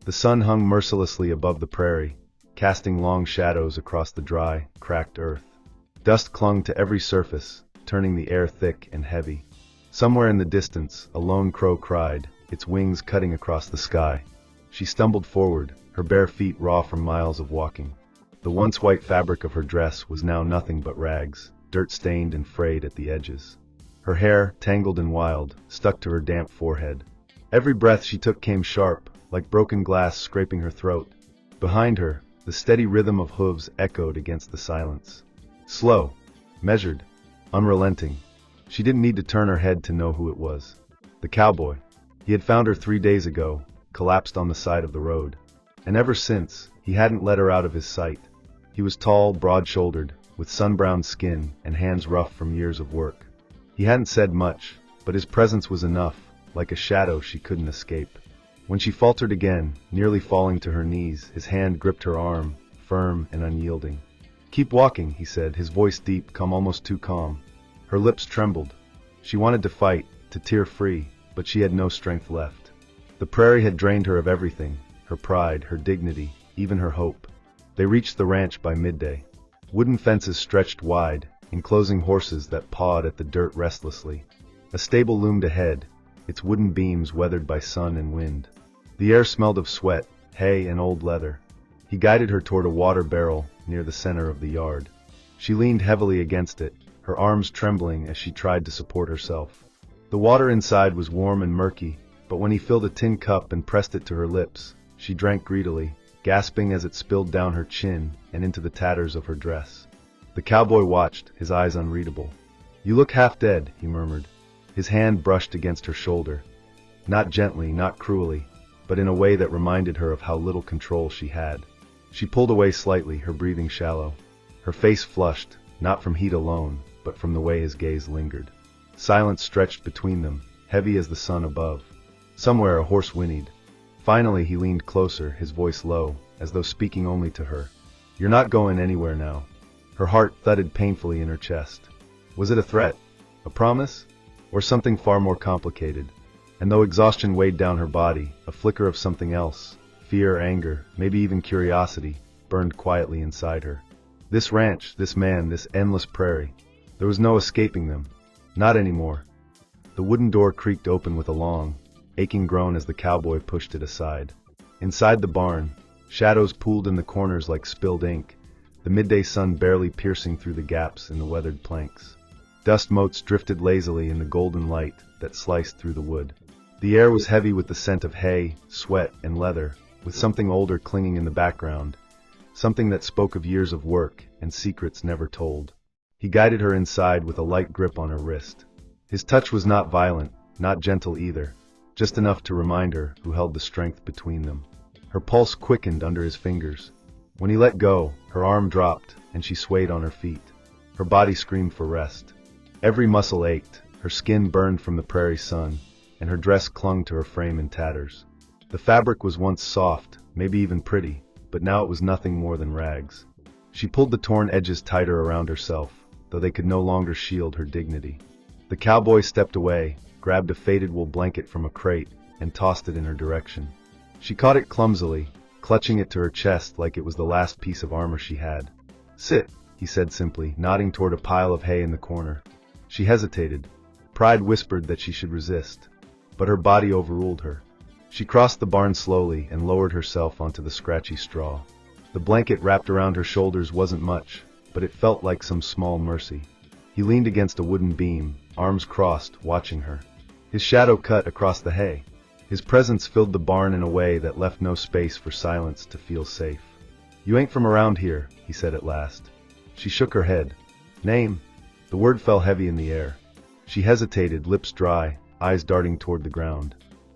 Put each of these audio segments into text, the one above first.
The sun hung mercilessly above the prairie, casting long shadows across the dry, cracked earth. Dust clung to every surface, turning the air thick and heavy. Somewhere in the distance, a lone crow cried, its wings cutting across the sky. She stumbled forward, her bare feet raw from miles of walking. The once white fabric of her dress was now nothing but rags, dirt-stained and frayed at the edges. Her hair, tangled and wild, stuck to her damp forehead. Every breath she took came sharp, like broken glass scraping her throat. Behind her, the steady rhythm of hooves echoed against the silence. Slow, measured, unrelenting. She didn't need to turn her head to know who it was. The cowboy. He had found her 3 days ago, collapsed on the side of the road. And ever since, he hadn't let her out of his sight. He was tall, broad-shouldered, with sun-browned skin and hands rough from years of work. He hadn't said much, but his presence was enough, like a shadow she couldn't escape. When she faltered again, nearly falling to her knees, his hand gripped her arm, firm and unyielding. "Keep walking," he said, his voice deep, come almost too calm. Her lips trembled. She wanted to fight, to tear free, but she had no strength left. The prairie had drained her of everything, her pride, her dignity, even her hope. They reached the ranch by midday. Wooden fences stretched wide, enclosing horses that pawed at the dirt restlessly. A stable loomed ahead, its wooden beams weathered by sun and wind. The air smelled of sweat, hay, and old leather. He guided her toward a water barrel near the center of the yard. She leaned heavily against it, her arms trembling as she tried to support herself. The water inside was warm and murky, but when he filled a tin cup and pressed it to her lips, she drank greedily, gasping as it spilled down her chin and into the tatters of her dress. The cowboy watched, his eyes unreadable. "You look half dead," he murmured. His hand brushed against her shoulder. Not gently, not cruelly, but in a way that reminded her of how little control she had. She pulled away slightly, her breathing shallow. Her face flushed, not from heat alone, but from the way his gaze lingered. Silence stretched between them, heavy as the sun above. Somewhere a horse whinnied. Finally he leaned closer, his voice low, as though speaking only to her. "You're not going anywhere now." Her heart thudded painfully in her chest. Was it a threat? A promise? Or something far more complicated? And though exhaustion weighed down her body, a flicker of something else, fear, anger, maybe even curiosity, burned quietly inside her. This ranch, this man, this endless prairie. There was no escaping them. Not anymore. The wooden door creaked open with a long, aching groan as the cowboy pushed it aside. Inside the barn, shadows pooled in the corners like spilled ink, the midday sun barely piercing through the gaps in the weathered planks. Dust motes drifted lazily in the golden light that sliced through the wood. The air was heavy with the scent of hay, sweat, and leather, with something older clinging in the background, something that spoke of years of work and secrets never told. He guided her inside with a light grip on her wrist. His touch was not violent, not gentle either, just enough to remind her who held the strength between them. Her pulse quickened under his fingers. When he let go, her arm dropped, and she swayed on her feet. Her body screamed for rest. Every muscle ached, her skin burned from the prairie sun, and her dress clung to her frame in tatters. The fabric was once soft, maybe even pretty, but now it was nothing more than rags. She pulled the torn edges tighter around herself, though they could no longer shield her dignity. The cowboy stepped away, grabbed a faded wool blanket from a crate, and tossed it in her direction. She caught it clumsily, clutching it to her chest like it was the last piece of armor she had. "Sit," he said simply, nodding toward a pile of hay in the corner. She hesitated. Pride whispered that she should resist, but her body overruled her. She crossed the barn slowly and lowered herself onto the scratchy straw. The blanket wrapped around her shoulders wasn't much, but it felt like some small mercy. He leaned against a wooden beam, arms crossed, watching her. His shadow cut across the hay. His presence filled the barn in a way that left no space for silence to feel safe. "You ain't from around here," he said at last. She shook her head. "Name?" The word fell heavy in the air. She hesitated, lips dry, eyes darting toward the ground.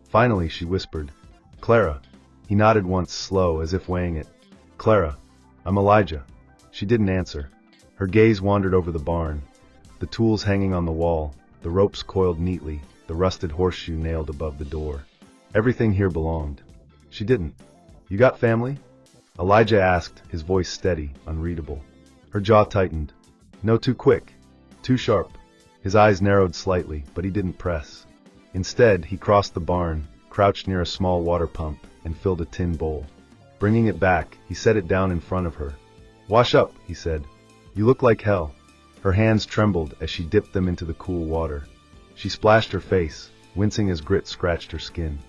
Finally she whispered, "Clara." He nodded once, slow, as if weighing it. "Clara. I'm Elijah." She didn't answer. Her gaze wandered over the barn, the tools hanging on the wall, the ropes coiled neatly, the rusted horseshoe nailed above the door. Everything here belonged. She didn't. "You got family?" Elijah asked, his voice steady, unreadable. Her jaw tightened. "No, too quick. Too sharp." His eyes narrowed slightly, but he didn't press. Instead, he crossed the barn, crouched near a small water pump, and filled a tin bowl. Bringing it back, he set it down in front of her. "Wash up," he said. "You look like hell." Her hands trembled as she dipped them into the cool water. She splashed her face, wincing as grit scratched her skin.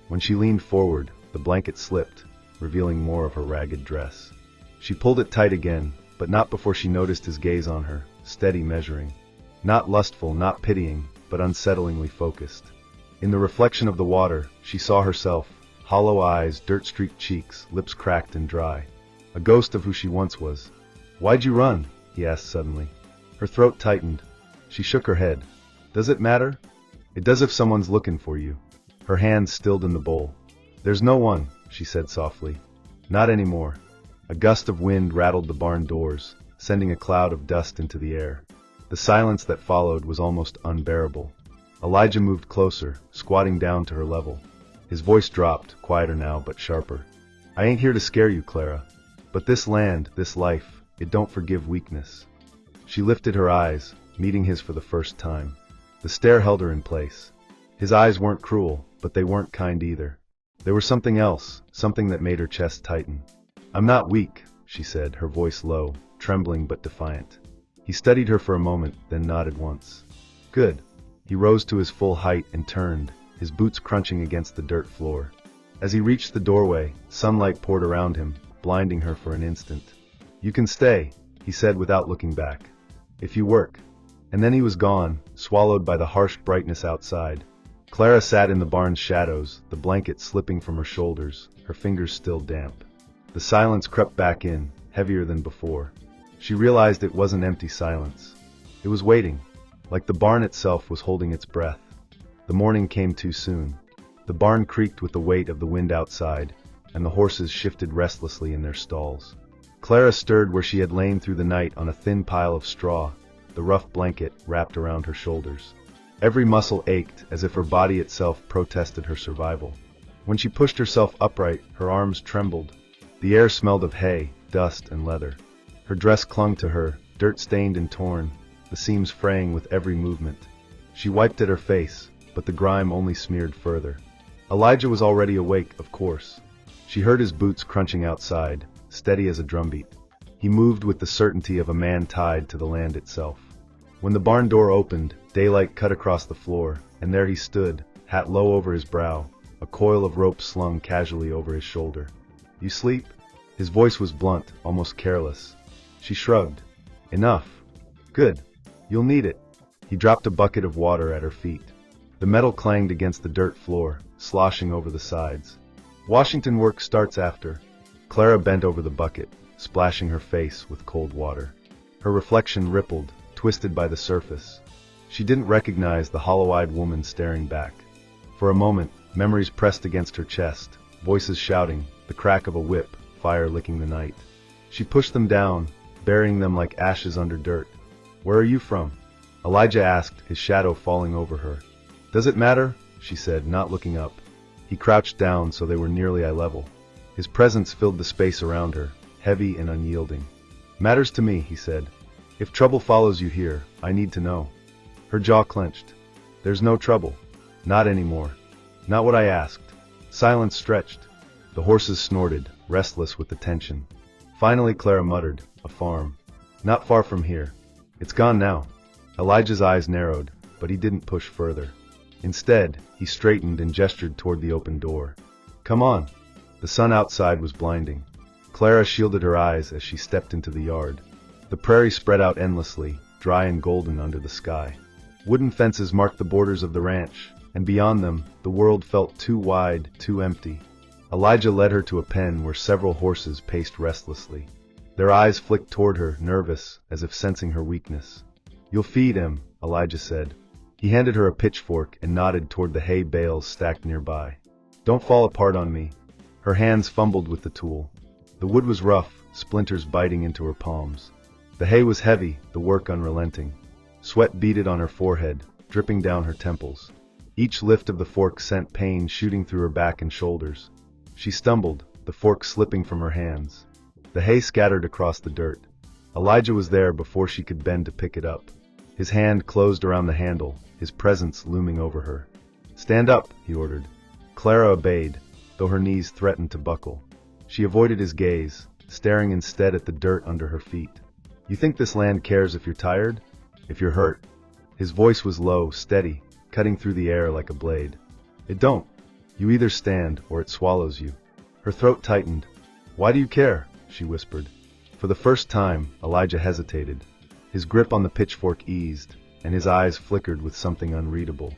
When she leaned forward, the blanket slipped, revealing more of her ragged dress. She pulled it tight again, but not before she noticed his gaze on her, steady, measuring. Not lustful, not pitying, but unsettlingly focused. In the reflection of the water, she saw herself, hollow eyes, dirt-streaked cheeks, lips cracked and dry. A ghost of who she once was. "Why'd you run?" he asked suddenly. Her throat tightened. She shook her head. "Does it matter?" "It does if someone's looking for you." Her hands stilled in the bowl. "There's no one," she said softly. "Not anymore." A gust of wind rattled the barn doors, sending a cloud of dust into the air. The silence that followed was almost unbearable. Elijah moved closer, squatting down to her level. His voice dropped, quieter now but sharper. "I ain't here to scare you, Clara. But this land, this life, it don't forgive weakness." She lifted her eyes, meeting his for the first time. The stare held her in place. His eyes weren't cruel, but they weren't kind either. There was something else, something that made her chest tighten. "I'm not weak," she said, her voice low, trembling but defiant. He studied her for a moment, then nodded once. "Good." He rose to his full height and turned, his boots crunching against the dirt floor. As he reached the doorway, sunlight poured around him, blinding her for an instant. "You can stay," he said without looking back. "If you work." And then he was gone, swallowed by the harsh brightness outside. Clara sat in the barn's shadows, the blanket slipping from her shoulders, her fingers still damp. The silence crept back in, heavier than before. She realized it wasn't empty silence. It was waiting, like the barn itself was holding its breath. The morning came too soon. The barn creaked with the weight of the wind outside, and the horses shifted restlessly in their stalls. Clara stirred where she had lain through the night on a thin pile of straw, the rough blanket wrapped around her shoulders. Every muscle ached as if her body itself protested her survival. When she pushed herself upright, her arms trembled. The air smelled of hay, dust, and leather. Her dress clung to her, dirt-stained and torn, the seams fraying with every movement. She wiped at her face, but the grime only smeared further. Elijah was already awake, of course. She heard his boots crunching outside, steady as a drumbeat. He moved with the certainty of a man tied to the land itself. When the barn door opened, daylight cut across the floor, and there he stood, hat low over his brow, a coil of rope slung casually over his shoulder. "You sleep?" His voice was blunt, almost careless. She shrugged. "Enough." "Good. You'll need it." He dropped a bucket of water at her feet. The metal clanged against the dirt floor, sloshing over the sides. "Washington work starts after." Clara bent over the bucket, splashing her face with cold water. Her reflection rippled, twisted by the surface. She didn't recognize the hollow-eyed woman staring back. For a moment, memories pressed against her chest, voices shouting, the crack of a whip, fire licking the night. She pushed them down, burying them like ashes under dirt. "Where are you from?" Elijah asked, his shadow falling over her. "Does it matter?" she said, not looking up. He crouched down so they were nearly eye level. His presence filled the space around her, heavy and unyielding. "Matters to me," he said. "If trouble follows you here, I need to know." Her jaw clenched. "There's no trouble. Not anymore. Not what I asked." Silence stretched. The horses snorted, restless with the tension. Finally Clara muttered, "A farm. Not far from here. It's gone now." Elijah's eyes narrowed, but he didn't push further. Instead, he straightened and gestured toward the open door. "Come on." The sun outside was blinding. Clara shielded her eyes as she stepped into the yard. The prairie spread out endlessly, dry and golden under the sky. Wooden fences marked the borders of the ranch, and beyond them, the world felt too wide, too empty. Elijah led her to a pen where several horses paced restlessly. Their eyes flicked toward her, nervous, as if sensing her weakness. "You'll feed him," Elijah said. He handed her a pitchfork and nodded toward the hay bales stacked nearby. "Don't fall apart on me." Her hands fumbled with the tool. The wood was rough, splinters biting into her palms. The hay was heavy, the work unrelenting. Sweat beaded on her forehead, dripping down her temples. Each lift of the fork sent pain shooting through her back and shoulders. She stumbled, the fork slipping from her hands. The hay scattered across the dirt. Elijah was there before she could bend to pick it up. His hand closed around the handle, his presence looming over her. "Stand up," he ordered. Clara obeyed, though her knees threatened to buckle. She avoided his gaze, staring instead at the dirt under her feet. "You think this land cares if you're tired? If you're hurt?" His voice was low, steady, cutting through the air like a blade. "It don't. You either stand or it swallows you." Her throat tightened. "Why do you care?" she whispered. For the first time, Elijah hesitated. His grip on the pitchfork eased, and his eyes flickered with something unreadable.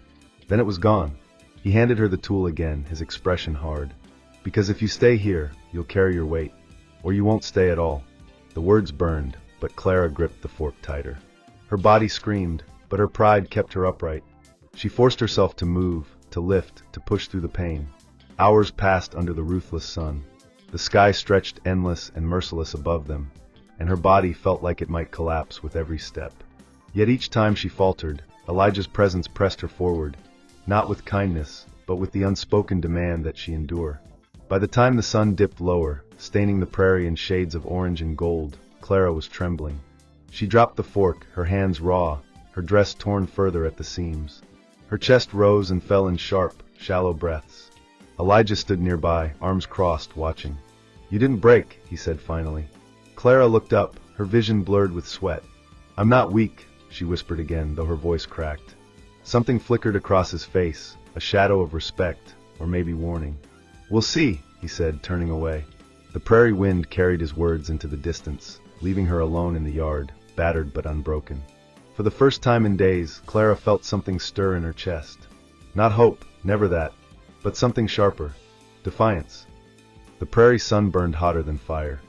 Then it was gone. He handed her the tool again, his expression hard. "Because if you stay here, you'll carry your weight. Or you won't stay at all." The words burned, but Clara gripped the fork tighter. Her body screamed, but her pride kept her upright. She forced herself to move, to lift, to push through the pain. Hours passed under the ruthless sun. The sky stretched endless and merciless above them, and her body felt like it might collapse with every step. Yet each time she faltered, Elijah's presence pressed her forward, not with kindness, but with the unspoken demand that she endure. By the time the sun dipped lower, staining the prairie in shades of orange and gold, Clara was trembling. She dropped the fork, her hands raw, her dress torn further at the seams. Her chest rose and fell in sharp, shallow breaths. Elijah stood nearby, arms crossed, watching. "You didn't break," he said finally. Clara looked up, her vision blurred with sweat. "I'm not weak," she whispered again, though her voice cracked. Something flickered across his face, a shadow of respect, or maybe warning. "We'll see," he said, turning away. The prairie wind carried his words into the distance, leaving her alone in the yard, battered but unbroken. For the first time in days, Clara felt something stir in her chest. Not hope, never that, but something sharper. Defiance. The prairie sun burned hotter than fire.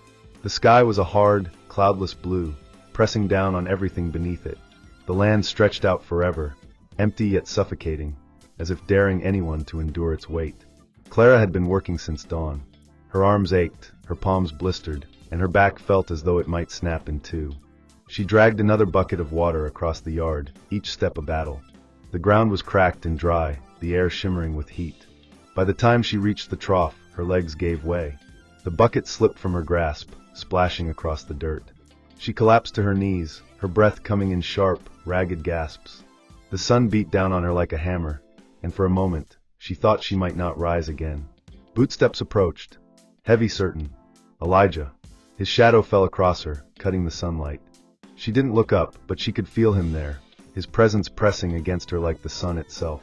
The sky was a hard, cloudless blue, pressing down on everything beneath it. The land stretched out forever, empty yet suffocating, as if daring anyone to endure its weight. Clara had been working since dawn. Her arms ached, her palms blistered, and her back felt as though it might snap in two. She dragged another bucket of water across the yard, each step a battle. The ground was cracked and dry, the air shimmering with heat. By the time she reached the trough, her legs gave way. The bucket slipped from her grasp, splashing across the dirt. She collapsed to her knees, her breath coming in sharp, ragged gasps. The sun beat down on her like a hammer, and for a moment, she thought she might not rise again. Footsteps approached. Heavy, certain. Elijah. His shadow fell across her, cutting the sunlight. She didn't look up, but she could feel him there, his presence pressing against her like the sun itself.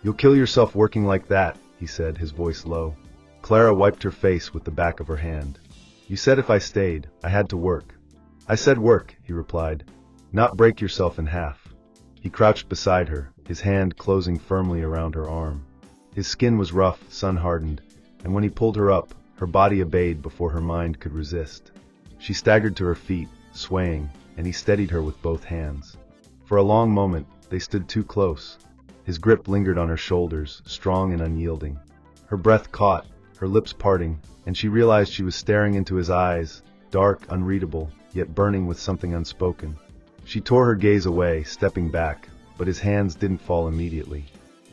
"You'll kill yourself working like that," he said, his voice low. Clara wiped her face with the back of her hand. "You said if I stayed, I had to work." "I said work," he replied. "Not break yourself in half." He crouched beside her, his hand closing firmly around her arm. His skin was rough, sun-hardened, and when he pulled her up, her body obeyed before her mind could resist. She staggered to her feet, swaying, and he steadied her with both hands. For a long moment, they stood too close. His grip lingered on her shoulders, strong and unyielding. Her breath caught, her lips parting, and she realized she was staring into his eyes, dark, unreadable, yet burning with something unspoken. She tore her gaze away, stepping back, but his hands didn't fall immediately.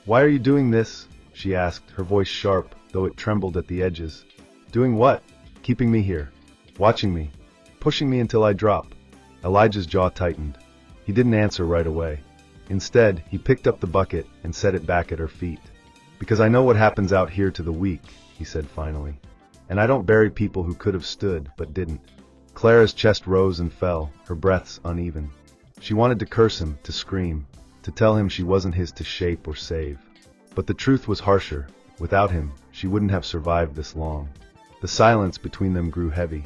"Why are you doing this?" she asked, her voice sharp, though it trembled at the edges. "Doing what?" "Keeping me here. Watching me. Pushing me until I drop." Elijah's jaw tightened. He didn't answer right away. Instead, he picked up the bucket and set it back at her feet. "Because I know what happens out here to the weak," he said finally. "And I don't bury people who could have stood, but didn't." Clara's chest rose and fell, her breaths uneven. She wanted to curse him, to scream, to tell him she wasn't his to shape or save. But the truth was harsher. Without him, she wouldn't have survived this long. The silence between them grew heavy,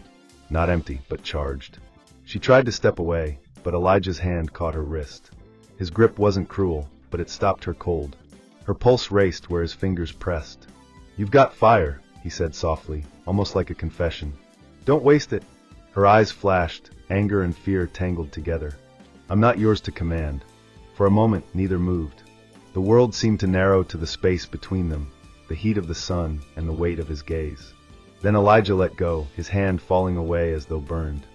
not empty, but charged. She tried to step away, but Elijah's hand caught her wrist. His grip wasn't cruel, but it stopped her cold. Her pulse raced where his fingers pressed. "You've got fire," he said softly, almost like a confession. "Don't waste it." Her eyes flashed, anger and fear tangled together. "I'm not yours to command." For a moment, neither moved. The world seemed to narrow to the space between them, the heat of the sun and the weight of his gaze. Then Elijah let go, his hand falling away as though burned.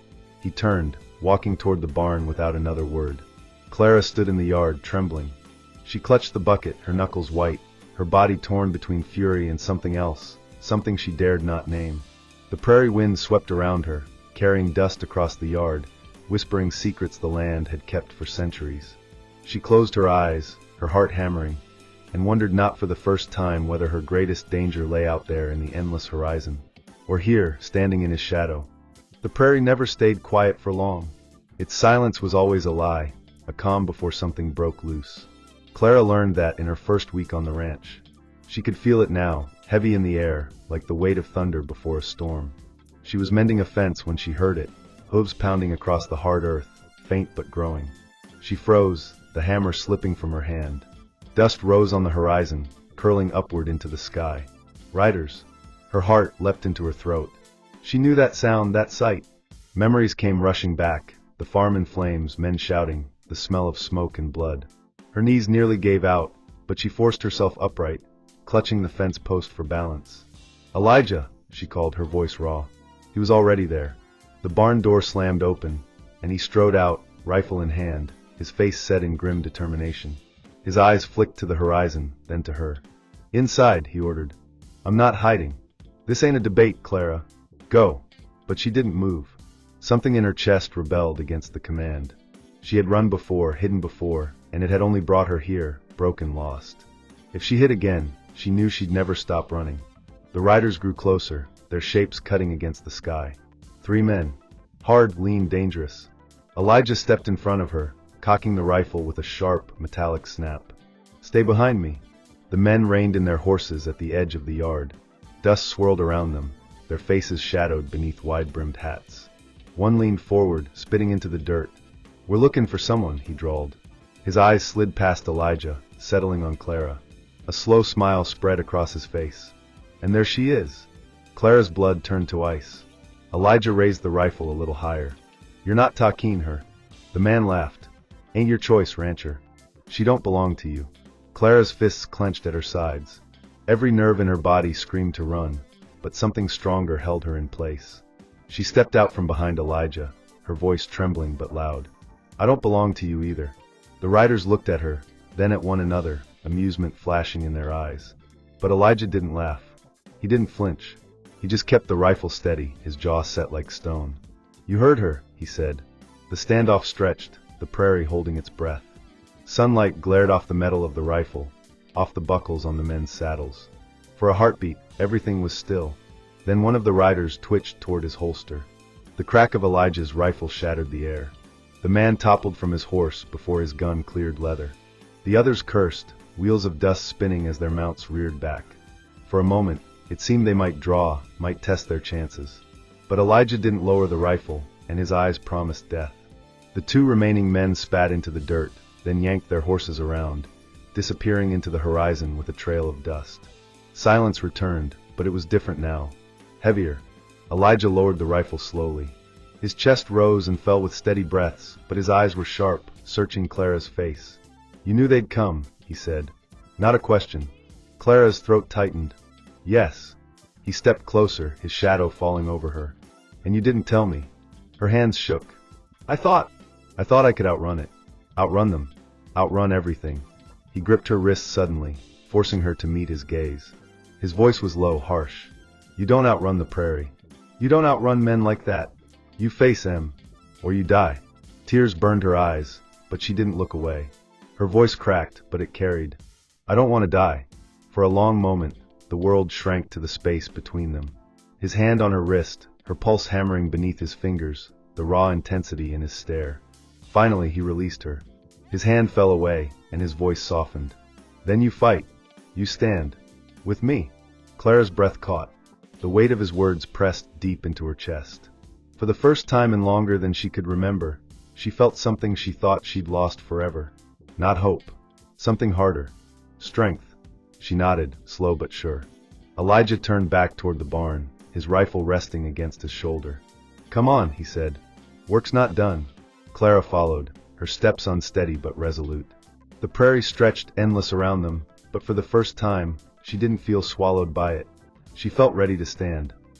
He turned, walking toward the barn without another word. Clara stood in the yard, trembling. She clutched the bucket, her knuckles white, her body torn between fury and something else, something she dared not name. The prairie wind swept around her, carrying dust across the yard, whispering secrets the land had kept for centuries. She closed her eyes, her heart hammering, and wondered not for the first time whether her greatest danger lay out there in the endless horizon, or here, standing in his shadow. The prairie never stayed quiet for long. Its silence was always a lie, a calm before something broke loose. Clara learned that in her first week on the ranch. She could feel it now, heavy in the air, like the weight of thunder before a storm. She was mending a fence when she heard it, hooves pounding across the hard earth, faint but growing. She froze, the hammer slipping from her hand. Dust rose on the horizon, curling upward into the sky. Riders! Her heart leapt into her throat. She knew that sound, that sight. Memories came rushing back, the farm in flames, men shouting, the smell of smoke and blood. Her knees nearly gave out, but she forced herself upright, clutching the fence post for balance. "Elijah!" she called, her voice raw. He was already there. The barn door slammed open, and he strode out, rifle in hand, his face set in grim determination. His eyes flicked to the horizon, then to her. "Inside," he ordered. "I'm not hiding. This ain't a debate, Clara. Go." But she didn't move. Something in her chest rebelled against the command. She had run before, hidden before, and it had only brought her here, broken, lost. If she hid again, she knew she'd never stop running. The riders grew closer, their shapes cutting against the sky. 3 men. Hard, lean, dangerous. Elijah stepped in front of her, cocking the rifle with a sharp, metallic snap. "Stay behind me." The men reined in their horses at the edge of the yard. Dust swirled around them, their faces shadowed beneath wide-brimmed hats. One leaned forward, spitting into the dirt. "We're looking for someone," he drawled. His eyes slid past Elijah, settling on Clara. A slow smile spread across his face. "And there she is." Clara's blood turned to ice. Elijah raised the rifle a little higher. "You're not talking her." The man laughed. "Ain't your choice, rancher. She don't belong to you." Clara's fists clenched at her sides. Every nerve in her body screamed to run, but something stronger held her in place. She stepped out from behind Elijah, her voice trembling but loud. "I don't belong to you either." The riders looked at her, then at one another, amusement flashing in their eyes. But Elijah didn't laugh. He didn't flinch. He just kept the rifle steady, his jaw set like stone. "You heard her," he said. The standoff stretched, the prairie holding its breath. Sunlight glared off the metal of the rifle, off the buckles on the men's saddles. For a heartbeat, everything was still. Then one of the riders twitched toward his holster. The crack of Elijah's rifle shattered the air. The man toppled from his horse before his gun cleared leather. The others cursed, wheels of dust spinning as their mounts reared back. For a moment, it seemed they might draw, might test their chances. But Elijah didn't lower the rifle, and his eyes promised death. The 2 remaining men spat into the dirt, then yanked their horses around, disappearing into the horizon with a trail of dust. Silence returned, but it was different now. Heavier. Elijah lowered the rifle slowly. His chest rose and fell with steady breaths, but his eyes were sharp, searching Clara's face. "You knew they'd come," he said. "Not a question." Clara's throat tightened. "Yes." He stepped closer, his shadow falling over her. "And you didn't tell me." Her hands shook. I thought I could outrun it. Outrun them. Outrun everything." He gripped her wrist suddenly, forcing her to meet his gaze. His voice was low, harsh. "You don't outrun the prairie. You don't outrun men like that. You face them, or you die." Tears burned her eyes, but she didn't look away. Her voice cracked, but it carried. "I don't want to die." For a long moment, the world shrank to the space between them. His hand on her wrist, her pulse hammering beneath his fingers, the raw intensity in his stare. Finally, he released her. His hand fell away, and his voice softened. "Then you fight. You stand. With me." Clara's breath caught. The weight of his words pressed deep into her chest. For the first time in longer than she could remember, she felt something she thought she'd lost forever. Not hope. Something harder. Strength. She nodded, slow but sure. Elijah turned back toward the barn, his rifle resting against his shoulder. "Come on," he said. "Work's not done." Clara followed, her steps unsteady but resolute. The prairie stretched endless around them, but for the first time, she didn't feel swallowed by it. She felt ready to stand,